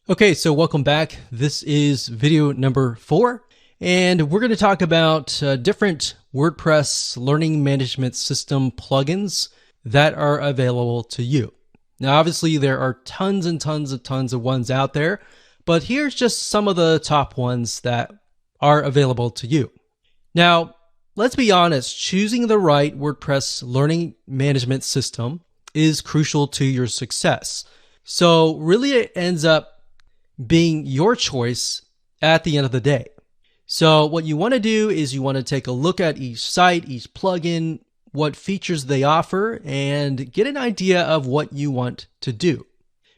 Okay, so welcome back. This is video number 4, and we're going to talk about different WordPress learning management system plugins that are available to you. Now, obviously, there are tons and tons of ones out there, but here's just some of the top ones that are available to you. Now, let's be honest, choosing the right WordPress learning management system is crucial to your success. So really it ends up being your choice at the end of the day. So what you want to do is you want to take a look at each site, each plugin, what features they offer, and get an idea of what you want to do.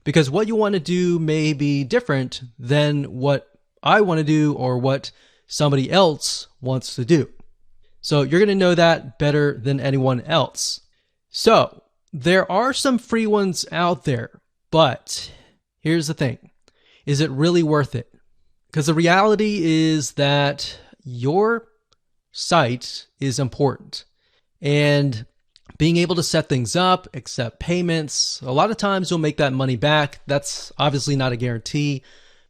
Because what you want to do may be different than what I want to do or what somebody else wants to do. So you're going to know that better than anyone else. So there are some free ones out there, but here's the thing. Is it really worth it? Because the reality is that your site is important. And being able to set things up, accept payments, a lot of times you'll make that money back. That's obviously not a guarantee,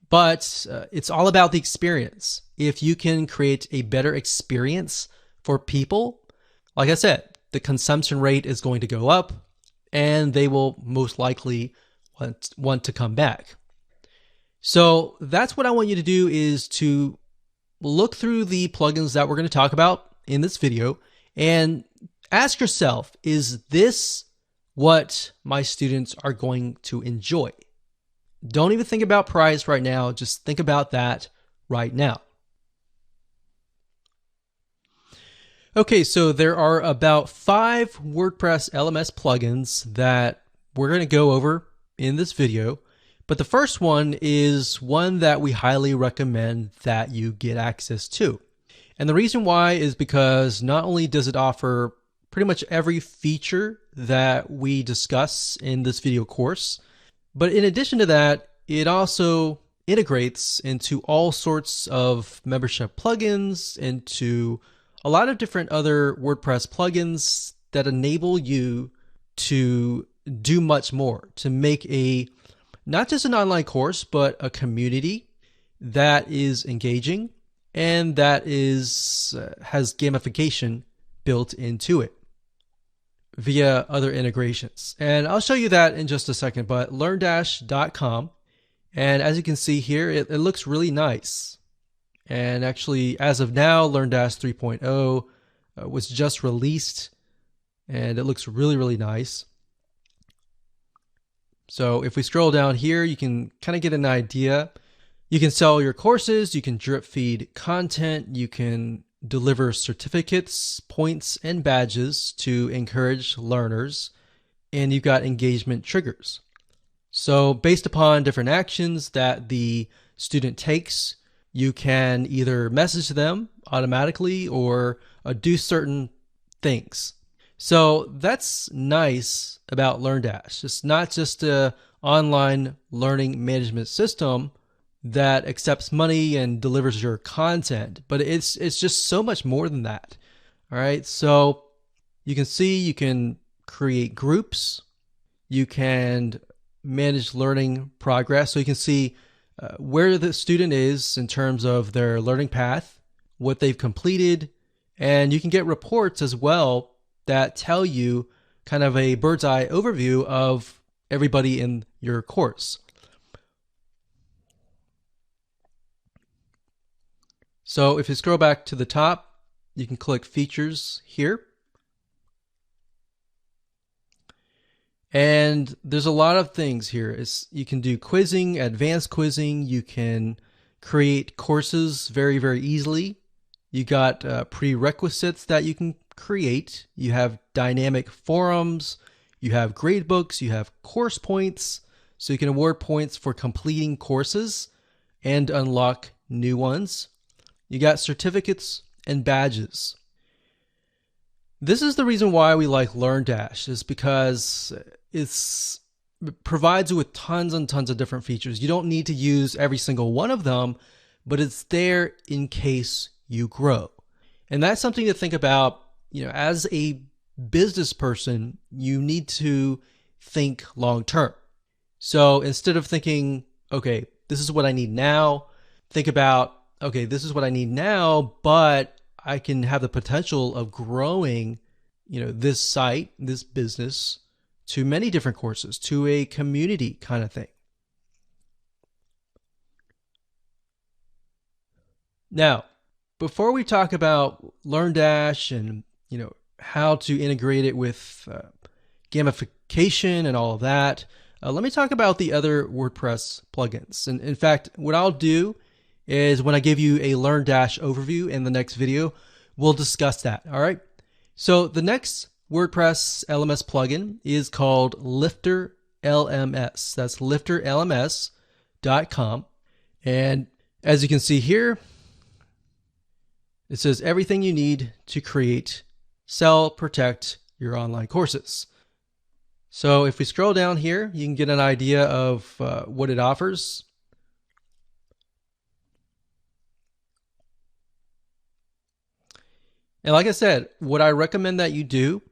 but it's all about the experience. If you can create a better experience for people, like I said, the consumption rate is going to go up and they will most likely want to come back. So that's what I want you to do, is to look through the plugins that we're going to talk about in this video and ask yourself, is this what my students are going to enjoy? Don't even think about price right now. Just think about that right now. Okay, so there are about 5 WordPress LMS plugins that we're going to go over in this video. But the first one is one that we highly recommend that you get access to. And the reason why is because not only does it offer pretty much every feature that we discuss in this video course, but in addition to that, it also integrates into all sorts of membership plugins, into a lot of different other WordPress plugins that enable you to do much more, to make not just an online course, but a community that is engaging and that has gamification built into it via other integrations. And I'll show you that in just a second, but LearnDash.com. And as you can see here, it looks really nice. And actually, as of now, LearnDash 3.0 was just released, and it looks really, really nice. So if we scroll down here, you can kind of get an idea. You can sell your courses, you can drip feed content, you can deliver certificates, points, and badges to encourage learners, and you've got engagement triggers. So based upon different actions that the student takes, you can either message them automatically or do certain things. So that's nice about LearnDash. It's not just an online learning management system that accepts money and delivers your content, but it's just so much more than that. All right, so you can see you can create groups, you can manage learning progress, so you can see where the student is in terms of their learning path, what they've completed, and you can get reports as well that tell you kind of a bird's eye overview of everybody in your course. So if you scroll back to the top, you can click features here. And there's a lot of things here. You can do quizzing, advanced quizzing. You can create courses very, very easily. You got prerequisites that you can create. You have dynamic forums. You have gradebooks. You have course points. So you can award points for completing courses and unlock new ones. You got certificates and badges. This is the reason why we like LearnDash, is because it provides you with tons and tons of different features. You don't need to use every single one of them, but it's there in case you grow. And that's something to think about. As a business person, you need to think long term. So instead of thinking, okay, this is what I need now. Think about, okay, this is what I need now, but I can have the potential of growing, this site, this business to many different courses, to a community kind of thing. Now, before we talk about LearnDash and, how to integrate it with gamification and all of that, let me talk about the other WordPress plugins. And in fact, what I'll do is when I give you a LearnDash overview in the next video, we'll discuss that. All right. So the next WordPress LMS plugin is called Lifter LMS. That's lifterlms.com. And as you can see here, it says everything you need to create, sell, protect your online courses. So if we scroll down here, you can get an idea of what it offers. And like I said, what I recommend that you do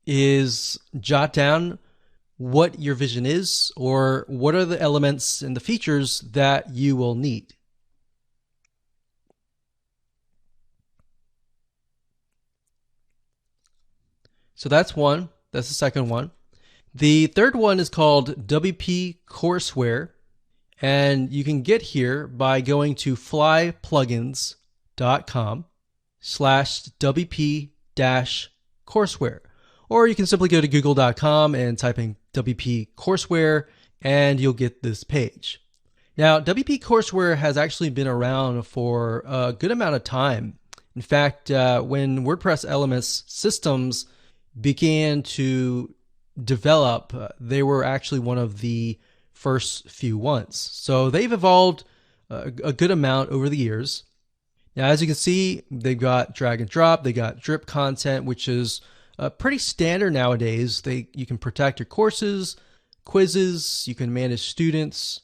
is jot down what your vision is, or what are the elements and the features that you will need. So that's one. That's the second one. The third one is called WP Courseware, and you can get here by going to flyplugins.com/WP-courseware. Or you can simply go to google.com and type in WP Courseware, and you'll get this page. Now, WP Courseware has actually been around for a good amount of time. In fact, when WordPress LMS systems began to develop, they were actually one of the first few ones. So they've evolved a good amount over the years. Now, as you can see, they've got drag and drop, they got drip content, which is pretty standard nowadays. You can protect your courses, quizzes, you can manage students,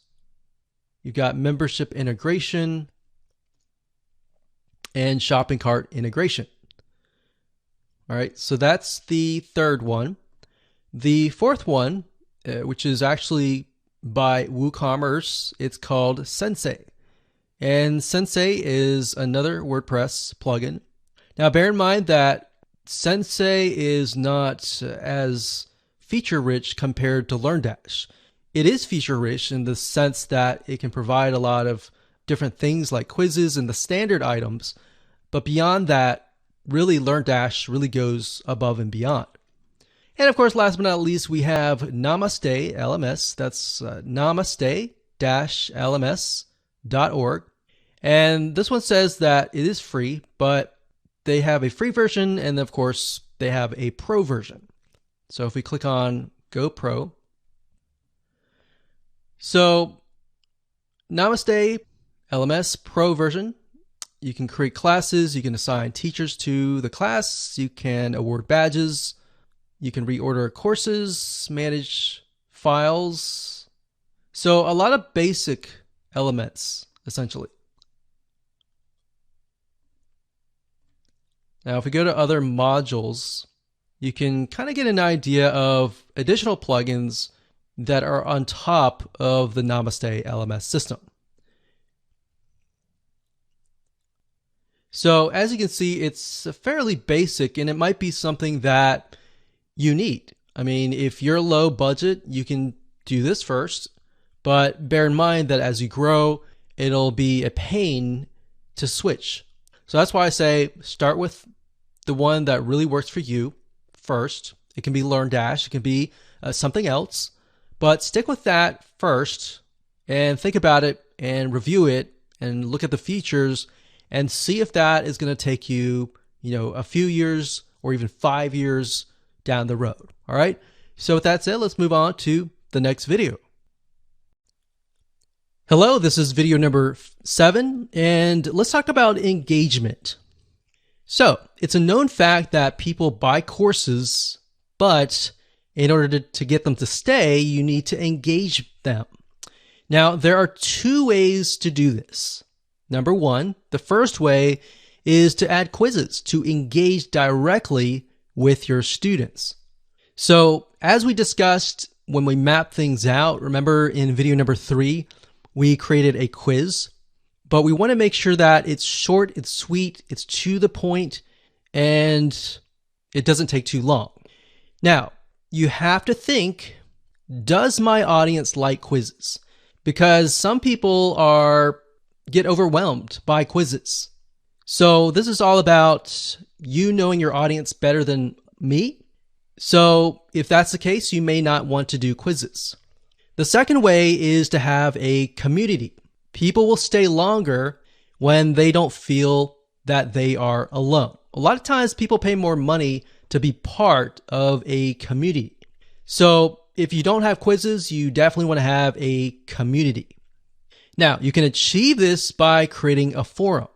you've got membership integration, and shopping cart integration. All right, so that's the third one. The fourth one, which is actually by WooCommerce, it's called Sensei. And Sensei is another WordPress plugin. Now, bear in mind that Sensei is not as feature-rich compared to LearnDash. It is feature-rich in the sense that it can provide a lot of different things like quizzes and the standard items. But beyond that, really, LearnDash really goes above and beyond. And of course, last but not least, we have Namaste LMS. That's namaste-lms.org. And this one says that it is free, but they have a free version, and of course, they have a pro version. So if we click on Go Pro, so Namaste LMS Pro version, you can create classes, you can assign teachers to the class, you can award badges, you can reorder courses, manage files. So a lot of basic elements, essentially. Now, if we go to other modules, you can kind of get an idea of additional plugins that are on top of the Namaste LMS system. So as you can see, it's fairly basic, and it might be something that you need. I mean, if you're low budget, you can do this first, but bear in mind that as you grow, it'll be a pain to switch. So that's why I say start with the one that really works for you first. It can be LearnDash, it can be something else, but stick with that first and think about it and review it and look at the features and see if that is going to take you, a few years or even 5 years down the road. All right. So with that said, let's move on to the next video. Hello, this is video number 7, and let's talk about engagement. So it's a known fact that people buy courses, but in order to get them to stay, you need to engage them. Now, there are 2 ways to do this. Number 1, the first way is to add quizzes to engage directly with your students. So as we discussed when we mapped things out, remember in video number 3, we created a quiz, but we want to make sure that it's short, it's sweet, it's to the point, and it doesn't take too long. Now, you have to think, does my audience like quizzes? Because some people get overwhelmed by quizzes. So this is all about you knowing your audience better than me. So if that's the case, you may not want to do quizzes. The second way is to have a community. People will stay longer when they don't feel that they are alone. A lot of times people pay more money to be part of a community. So if you don't have quizzes, you definitely want to have a community. Now, you can achieve this by creating a forum.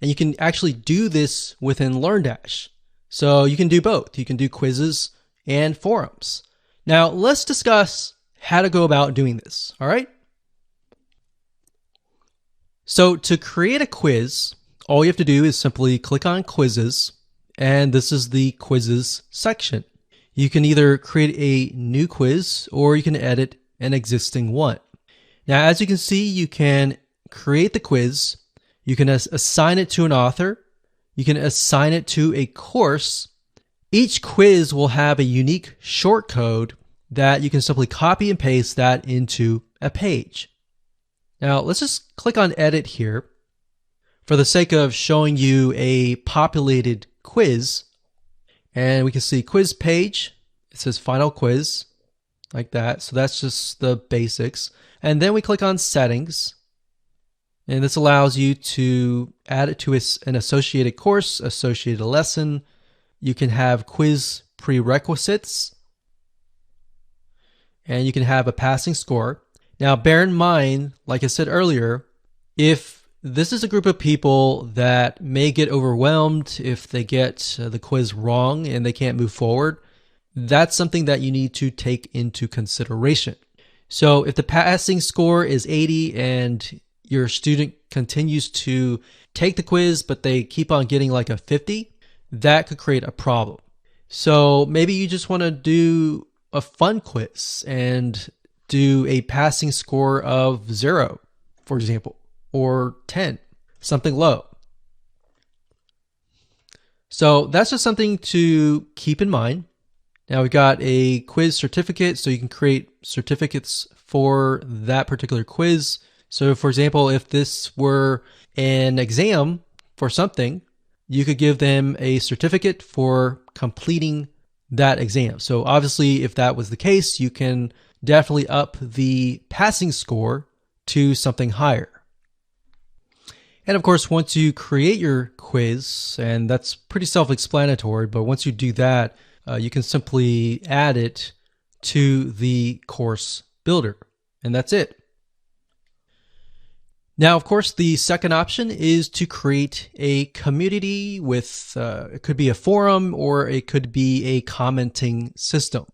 And you can actually do this within LearnDash. So you can do both. You can do quizzes and forums. Now, let's discuss how to go about doing this. All right. So to create a quiz, all you have to do is simply click on quizzes, and this is the quizzes section. You can either create a new quiz or you can edit an existing one. Now, as you can see, you can create the quiz. You can assign it to an author. You can assign it to a course. Each quiz will have a unique shortcode that you can simply copy and paste that into a page. Now, let's just click on edit here for the sake of showing you a populated quiz. And we can see quiz page. It says final quiz like that. So that's just the basics. And then we click on settings. And this allows you to add it to an associated course, associated lesson. You can have quiz prerequisites. And you can have a passing score. Now, bear in mind, like I said earlier, if this is a group of people that may get overwhelmed if they get the quiz wrong and they can't move forward, that's something that you need to take into consideration. So if the passing score is 80 and your student continues to take the quiz, but they keep on getting like a 50, that could create a problem. So maybe you just want to do a fun quiz and do a passing score of 0, for example, or 10, something low. So that's just something to keep in mind. Now we've got a quiz certificate, so you can create certificates for that particular quiz. So for example, if this were an exam for something, you could give them a certificate for completing that exam. So obviously, if that was the case, you can definitely up the passing score to something higher. And of course, once you create your quiz, and that's pretty self-explanatory, but once you do that, you can simply add it to the course builder, and that's it. Now, of course, the second option is to create a community with, it could be a forum or it could be a commenting system.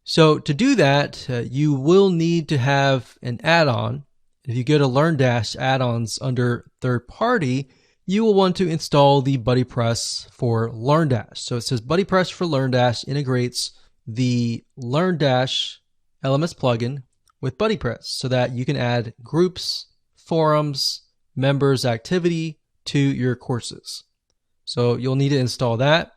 So to do that, you will need to have an add-on. If you go to LearnDash add-ons under third party, you will want to install the BuddyPress for LearnDash. So it says BuddyPress for LearnDash integrates the LearnDash LMS plugin with BuddyPress so that you can add groups, forums, members activity to your courses. So you'll need to install that.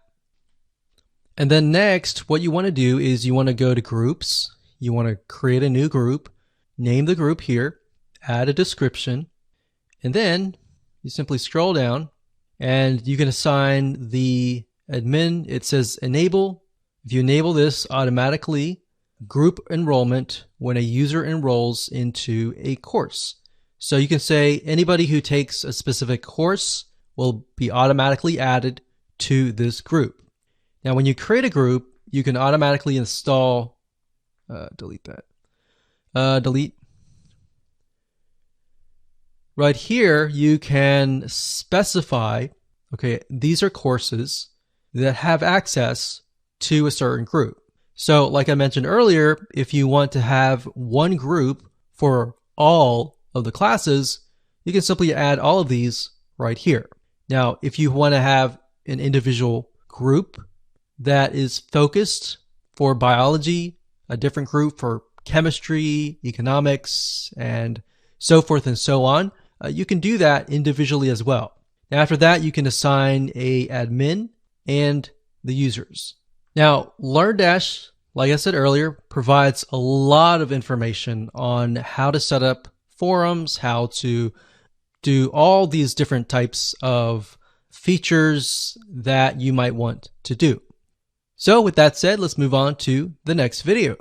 And then next, what you want to do is you want to go to groups. You want to create a new group, name the group here, add a description, and then you simply scroll down and you can assign the admin. It says enable. If you enable this, automatically group enrollment when a user enrolls into a course. So you can say anybody who takes a specific course will be automatically added to this group. Now, when you create a group, you can automatically install, delete that, delete. Right here, you can specify, okay, these are courses that have access to a certain group. So like I mentioned earlier, if you want to have one group for all of the classes, you can simply add all of these right here. Now, if you want to have an individual group that is focused for biology, a different group for chemistry, economics, and so forth and so on. You can do that individually as well. Now, after that, you can assign a admin and the users. Now, LearnDash, like I said earlier, provides a lot of information on how to set up forums, how to do all these different types of features that you might want to do. So with that said, let's move on to the next video.